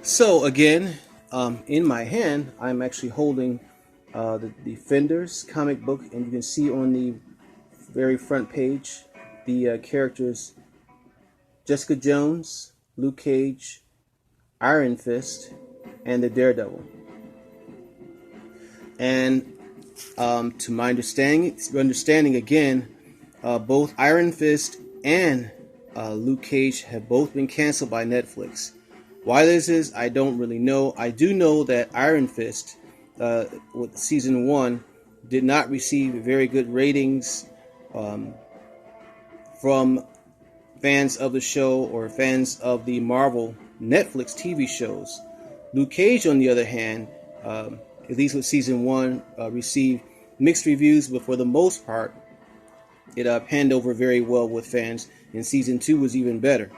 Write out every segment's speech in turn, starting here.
So again, in my hand, I'm actually holding the Defenders comic book, and you can see on the very front page the characters Jessica Jones, Luke Cage, Iron Fist, and the Daredevil. And to my understanding again, both Iron Fist and Luke Cage have both been canceled by Netflix. Why this is, I don't really know. I do know that Iron Fist, with season 1, did not receive very good ratings from fans of the show or fans of the Marvel Netflix TV shows. Luke Cage, on the other hand, at least with season 1, received mixed reviews, but for the most part, it panned over very well with fans, and season 2 was even better.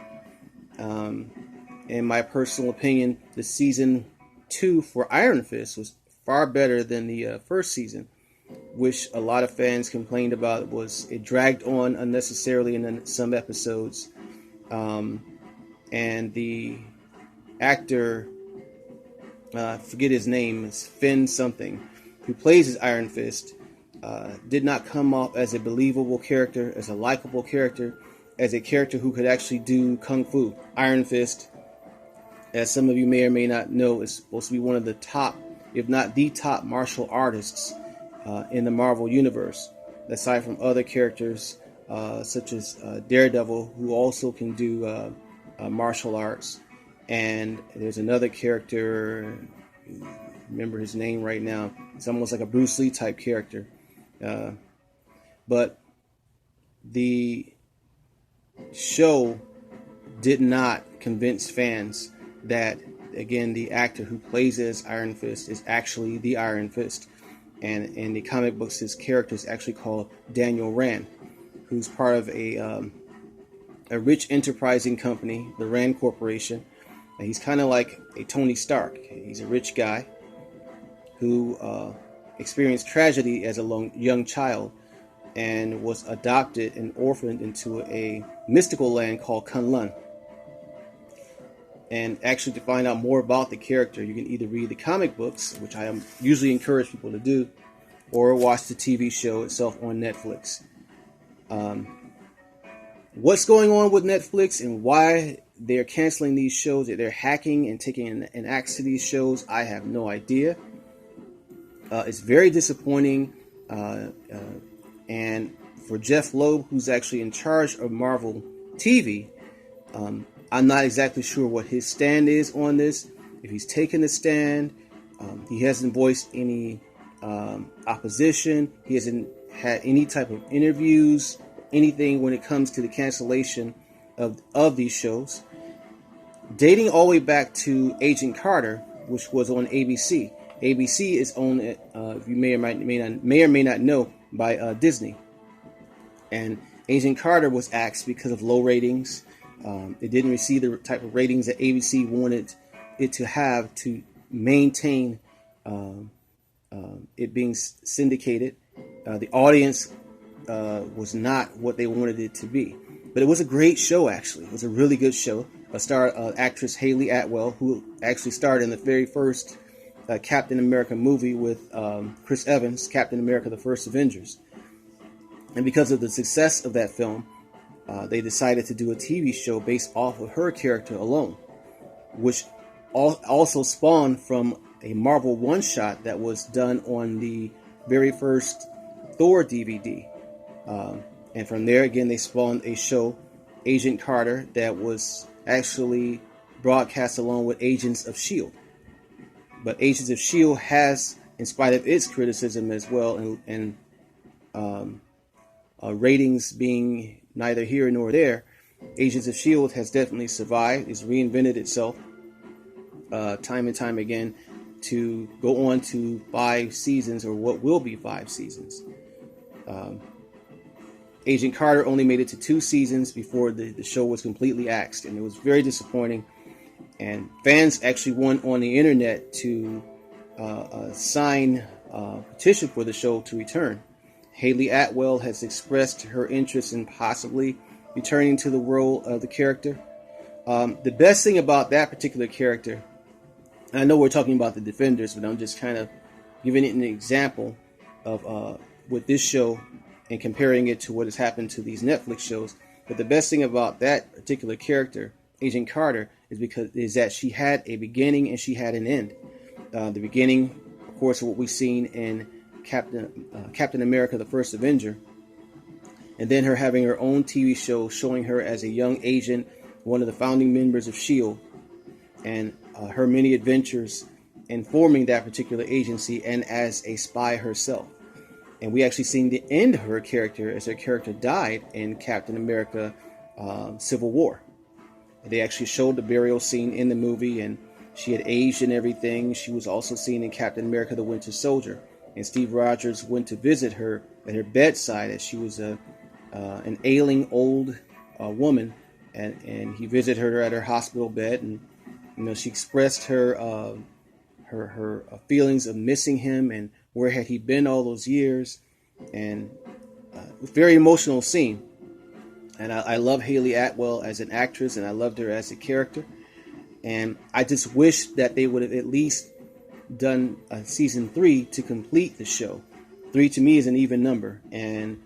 In my personal opinion, the season 2 for Iron Fist was far better than the first season, which a lot of fans complained about. Was it dragged on unnecessarily in some episodes, and the actor, forget his name, it's Finn something, who plays as Iron Fist, did not come off as a believable character, as a likable character, as a character who could actually do kung fu. Iron Fist, as some of you may or may not know, is supposed to be one of the top, if not the top, martial artists in the Marvel Universe, aside from other characters such as Daredevil, who also can do martial arts. And there's another character, remember his name right now, it's almost like a Bruce Lee type character. But the show did not convince fans that, again, the actor who plays as Iron Fist is actually the Iron Fist. And in the comic books, his character is actually called Daniel Rand, who's part of a rich enterprising company, the Rand Corporation. And he's kind of like a Tony Stark. He's a rich guy who experienced tragedy as a young child and was adopted and orphaned into a mystical land called Kunlun. And actually, to find out more about the character, you can either read the comic books, which I usually encourage people to do, or watch the TV show itself on Netflix. What's going on with Netflix and why they're canceling these shows, that they're hacking and taking an axe to these shows, I have no idea. It's very disappointing. And for Jeff Loeb, who's actually in charge of Marvel TV, I'm not exactly sure what his stand is on this. If he's taken a stand, he hasn't voiced any opposition. He hasn't had any type of interviews, anything when it comes to the cancellation of these shows. Dating all the way back to Agent Carter, which was on ABC. ABC is owned, if you may or may not know, by Disney. And Agent Carter was axed because of low ratings. It didn't receive the type of ratings that ABC wanted it to have to maintain it being syndicated. The audience was not what they wanted it to be. But it was a great show, actually. It was a really good show. Actress Hayley Atwell, who actually starred in the very first Captain America movie with Chris Evans, Captain America: The First Avengers. And because of the success of that film, they decided to do a TV show based off of her character alone, which also spawned from a Marvel one-shot that was done on the very first Thor DVD. And from there, again, they spawned a show, Agent Carter, that was actually broadcast along with Agents of S.H.I.E.L.D. But Agents of S.H.I.E.L.D. has, in spite of its criticism as well, and ratings being neither here nor there, Agents of S.H.I.E.L.D. has definitely survived. It's reinvented itself time and time again to go on to 5 seasons, or what will be 5 seasons. Agent Carter only made it to 2 seasons before the show was completely axed, and it was very disappointing. And fans actually went on the internet to sign a petition for the show to return. Hayley Atwell has expressed her interest in possibly returning to the role of the character. The best thing about that particular character I know we're talking about the Defenders, but I'm just kind of giving it an example of with this show and comparing it to what has happened to these Netflix shows. But the best thing about that particular character, Agent Carter, is that she had a beginning and she had an end. The beginning, of course, what we've seen in Captain America: The First Avenger, and then her having her own TV show showing her as a young agent, one of the founding members of SHIELD, and her many adventures in forming that particular agency and as a spy herself. And we actually seen the end of her character as her character died in Captain America Civil War. They actually showed the burial scene in the movie, and she had aged and everything. She was also seen in Captain America the Winter Soldier. And Steve Rogers went to visit her at her bedside as she was an ailing old woman. And he visited her at her hospital bed, and she expressed her feelings of missing him and where had he been all those years, and it was a very emotional scene. And I love Hayley Atwell as an actress, and I loved her as a character. And I just wish that they would have at least done a season 3 to complete the show. 3 to me is an even number, and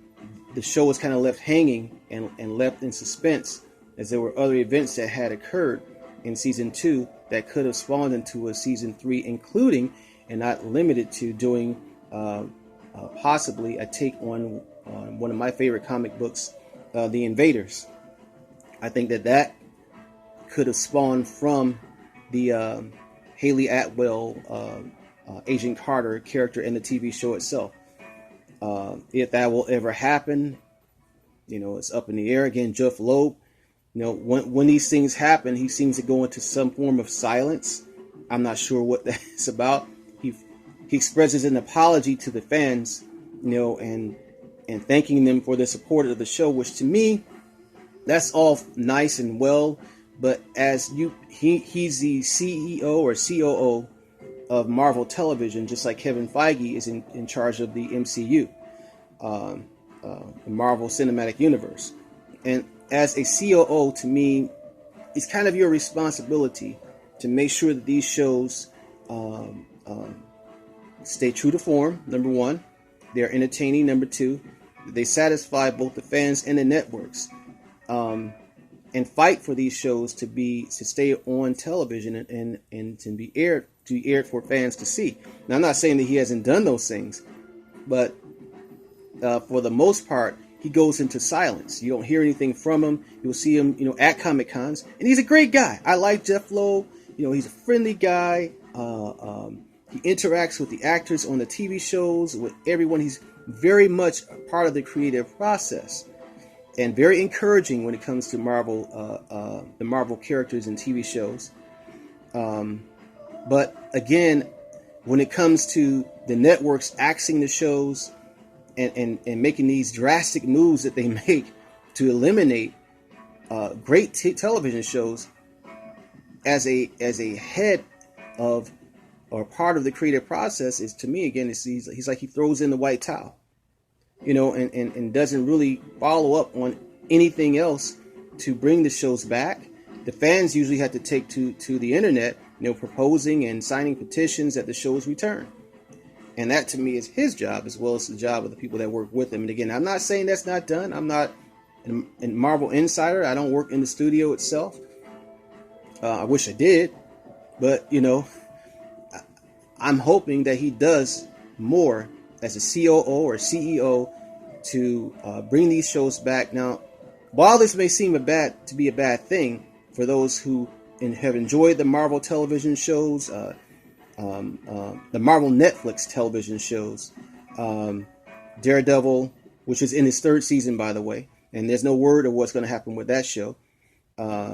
the show was kind of left hanging and left in suspense, as there were other events that had occurred in season 2 that could have spawned into a season 3, including and not limited to doing possibly a take on one of my favorite comic books, The Invaders. I think that could have spawned from the Hayley Atwell Agent Carter character in the TV show itself. If that will ever happen, it's up in the air. Again, Jeff Loeb, when these things happen, he seems to go into some form of silence. I'm not sure what that's about. He expresses an apology to the fans, and thanking them for the support of the show, which to me, that's all nice and well. But he's the CEO or COO of Marvel Television, just like Kevin Feige is in charge of the MCU, the Marvel Cinematic Universe. And as a COO, to me, it's kind of your responsibility to make sure that these shows stay true to form, number one. They're entertaining, number two. They satisfy both the fans and the networks. And fight for these shows to stay on television and to be aired for fans to see. Now, I'm not saying that he hasn't done those things, but for the most part, he goes into silence. You don't hear anything from him. You'll see him, at Comic Cons, and he's a great guy. I like Jeff Loeb. He's a friendly guy. He interacts with the actors on the TV shows, with everyone. He's very much a part of the creative process, and very encouraging when it comes to Marvel, the Marvel characters and TV shows. But again, when it comes to the networks axing the shows and making these drastic moves that they make to eliminate great television shows, as a head of or part of the creative process, is, to me, again, he's like he throws in the white towel, and doesn't really follow up on anything else to bring the shows back. The fans usually have to take to the internet, proposing and signing petitions that the shows return. And that, to me, is his job, as well as the job of the people that work with him. And again, I'm not saying that's not done. I'm not a Marvel insider. I don't work in the studio itself. I wish I did. But, I'm hoping that he does more as a COO or CEO to bring these shows back. Now, while this may seem to be a bad thing for those who have enjoyed the Marvel television shows, the Marvel Netflix television shows, Daredevil, which is in its 3rd season, by the way, and there's no word of what's going to happen with that show.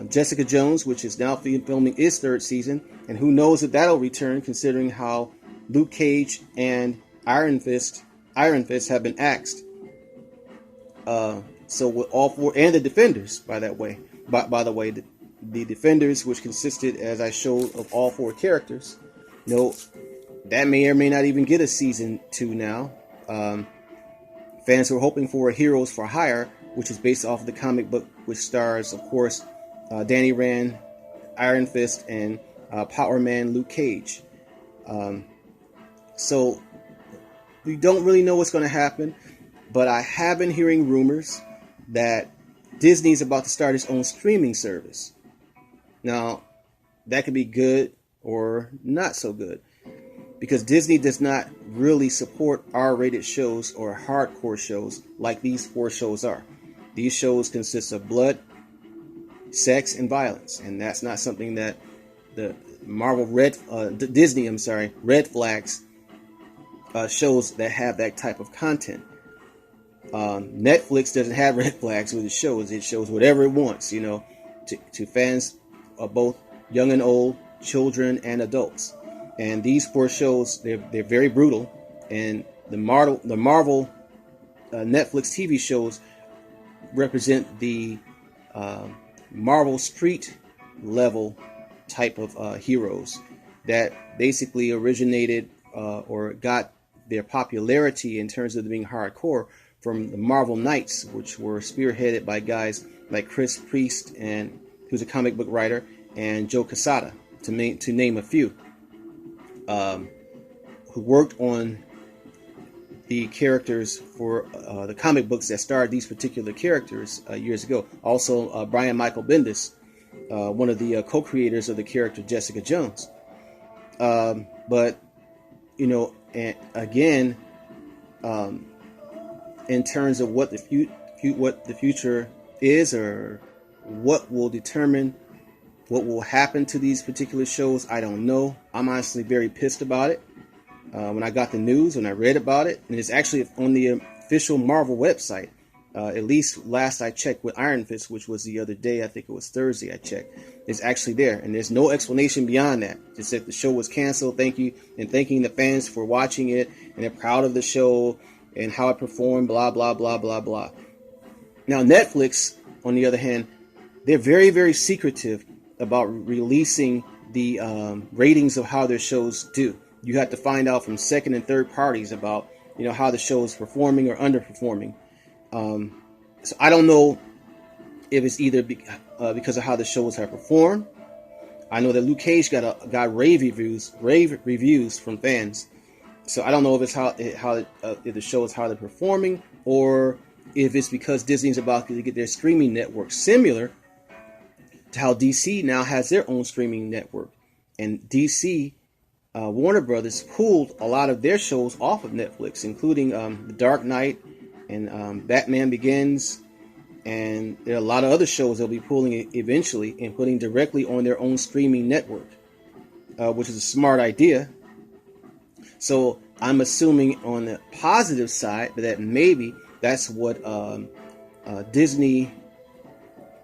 Jessica Jones, which is now filming its 3rd season, and who knows if that'll return, considering how Luke Cage and Iron Fist have been axed. So with all 4, and the Defenders, by the way, the Defenders, which consisted, as I showed, of all 4 characters, that may or may not even get a season 2 now. Fans were hoping for a Heroes for Hire, which is based off of the comic book, which stars, of course, Danny Rand, Iron Fist, and Power Man Luke Cage. So we don't really know what's going to happen, but I have been hearing rumors that Disney is about to start its own streaming service. Now, that could be good or not so good, because Disney does not really support R-rated shows or hardcore shows like these 4 shows are. These shows consist of blood, sex, and violence, and that's not something that the Disney red flags shows that have that type of content. Netflix doesn't have red flags with its shows. It shows whatever it wants, to fans of both young and old, children and adults. And these 4 shows, they're very brutal. And the Marvel Netflix TV shows represent the Marvel Street level type of heroes that basically originated or got their popularity in terms of being hardcore from the Marvel Knights, which were spearheaded by guys like Chris Priest, and who's a comic book writer, and Joe Quesada, to name a few, who worked on the characters for the comic books that starred these particular characters years ago. Also, Brian Michael Bendis, one of the co-creators of the character Jessica Jones. But and again, in terms of what the future is, or what will determine what will happen to these particular shows, I don't know. I'm honestly very pissed about it. When I got the news, when I read about it, and it's actually on the official Marvel website. At least last I checked with Iron Fist, which was the other day, I think it was Thursday I checked. It's actually there, and there's no explanation beyond that. Just that the show was canceled, thanking the fans for watching it, and they're proud of the show and how it performed, blah, blah, blah, blah, blah. Now, Netflix, on the other hand, they're very, very secretive about releasing the ratings of how their shows do. You have to find out from second and third parties about, how the show is performing or underperforming. So I don't know if it's either because of how the shows have performed. I know that Luke Cage got rave reviews from fans. So I don't know if it's if the show is how they're performing, or if it's because Disney's about to get their streaming network, similar to how DC now has their own streaming network. And DC, Warner Brothers, pulled a lot of their shows off of Netflix, including The Dark Knight and Batman Begins, and there are a lot of other shows they'll be pulling eventually and putting directly on their own streaming network, which is a smart idea. So I'm assuming on the positive side that maybe that's what Disney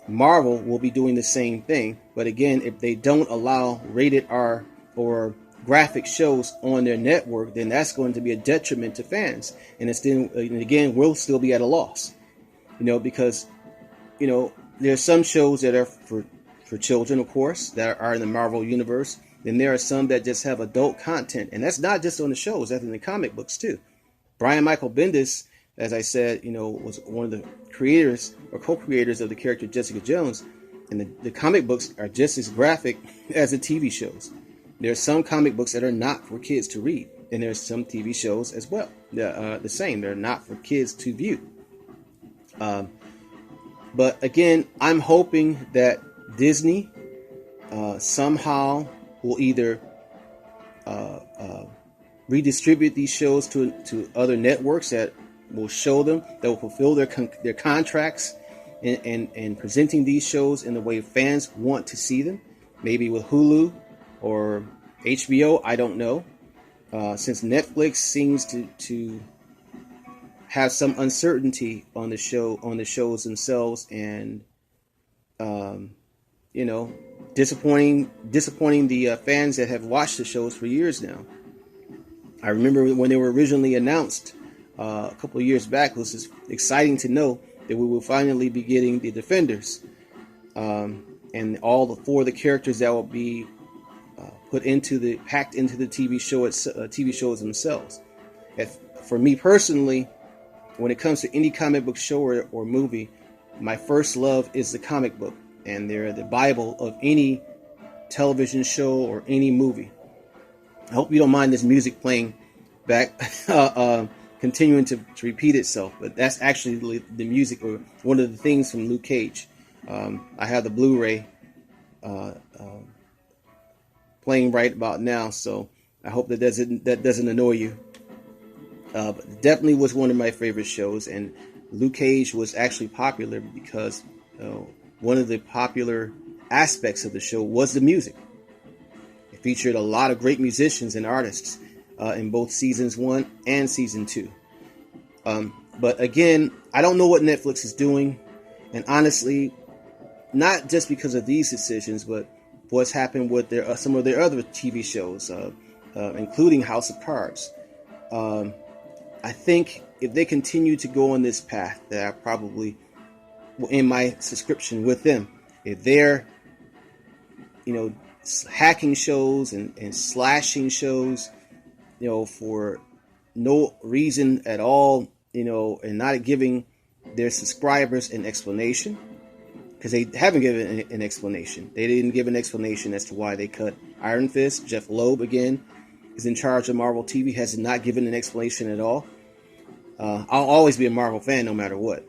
Marvel will be doing the same thing. But again, if they don't allow rated R or graphic shows on their network, then that's going to be a detriment to fans. And again, we'll still be at a loss, because, there's some shows that are for children, of course, that are in the Marvel universe. Then there are some that just have adult content. And that's not just on the shows, that's in the comic books too. Brian Michael Bendis, as I said, was one of the creators or co-creators of the character Jessica Jones. And the comic books are just as graphic as the TV shows. There are some comic books that are not for kids to read, and there's some TV shows as well. The same, they're not for kids to view. But again, I'm hoping that Disney somehow will either redistribute these shows to other networks that will show them, that will fulfill their contracts in presenting these shows in the way fans want to see them. Maybe with Hulu or HBO, I don't know. Since Netflix seems to have some uncertainty on the shows themselves, and disappointing the fans that have watched the shows for years now. I remember when they were originally announced a couple of years back, it was just exciting to know that we will finally be getting the Defenders, and all the 4 of the characters that will be packed into the TV shows themselves. For me personally, when it comes to any comic book show or movie, my first love is the comic book, and they're the Bible of any television show or any movie. I hope you don't mind this music playing back, continuing to repeat itself. But that's actually the music, or one of the things from Luke Cage. I have the Blu-ray playing right about now, so I hope that doesn't annoy you. But definitely was one of my favorite shows, and Luke Cage was actually popular because one of the popular aspects of the show was the music. It featured a lot of great musicians and artists in both seasons 1 and season 2. But again, I don't know what Netflix is doing, and honestly, not just because of these decisions, but what's happened with some of their other TV shows, including House of Cards. I think if they continue to go on this path, that I probably will end my subscription with them. If they're, hacking shows and slashing shows, for no reason at all, and not giving their subscribers an explanation, because they haven't given an explanation. They didn't give an explanation as to why they cut Iron Fist. Jeff Loeb, again, is in charge of Marvel TV, has not given an explanation at all. I'll always be a Marvel fan no matter what.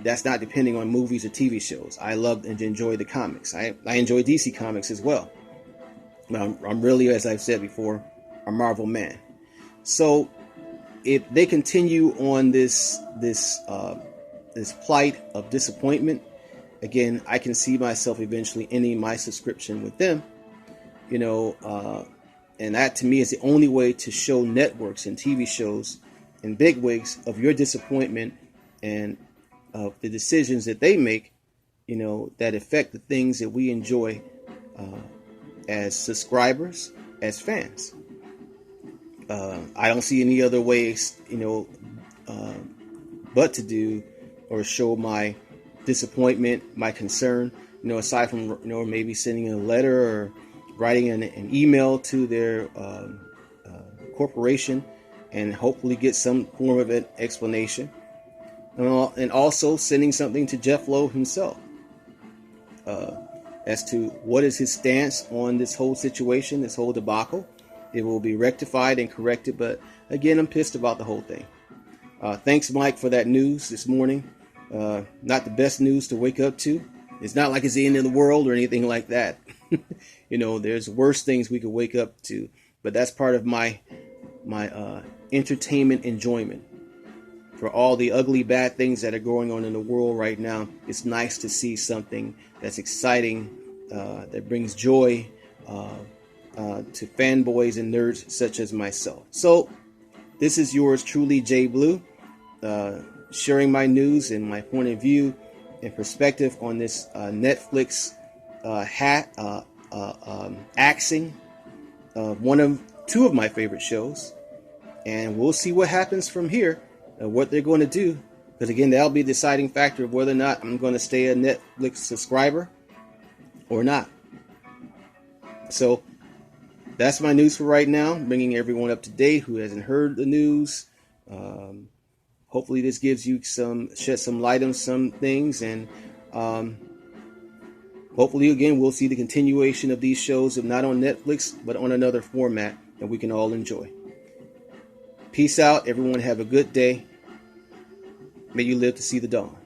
That's not depending on movies or TV shows. I love and enjoy the comics. I enjoy DC Comics as well. But I'm really, as I've said before, a Marvel man. So if they continue on this plight of disappointment, again, I can see myself eventually ending my subscription with them. And that to me is the only way to show networks and TV shows and bigwigs of your disappointment and of the decisions that they make, that affect the things that we enjoy as subscribers, as fans. I don't see any other ways, but to do or show my disappointment, my concern, aside from, maybe sending a letter or writing an email to their corporation and hopefully get some form of an explanation. And also sending something to Jeff Loeb himself as to what is his stance on this whole situation, this whole debacle. It will be rectified and corrected, but again, I'm pissed about the whole thing. Thanks, Mike, for that news this morning. Not the best news to wake up to. It's not like it's the end of the world or anything like that. There's worse things we could wake up to, but that's part of my entertainment enjoyment. For all the ugly, bad things that are going on in the world right now, it's nice to see something that's exciting, that brings joy to fanboys and nerds such as myself. So, this is yours truly, Jay Blue, sharing my news and my point of view and perspective on this Netflix axing two of my favorite shows. And we'll see what happens from here, what they're going to do. Because again, that'll be the deciding factor of whether or not I'm going to stay a Netflix subscriber or not. So that's my news for right now. Bringing everyone up to date who hasn't heard the news. Hopefully this gives you shed some light on some things, and hopefully again we'll see the continuation of these shows, if not on Netflix, but on another format that we can all enjoy. Peace out, everyone. Have a good day. May you live to see the dawn.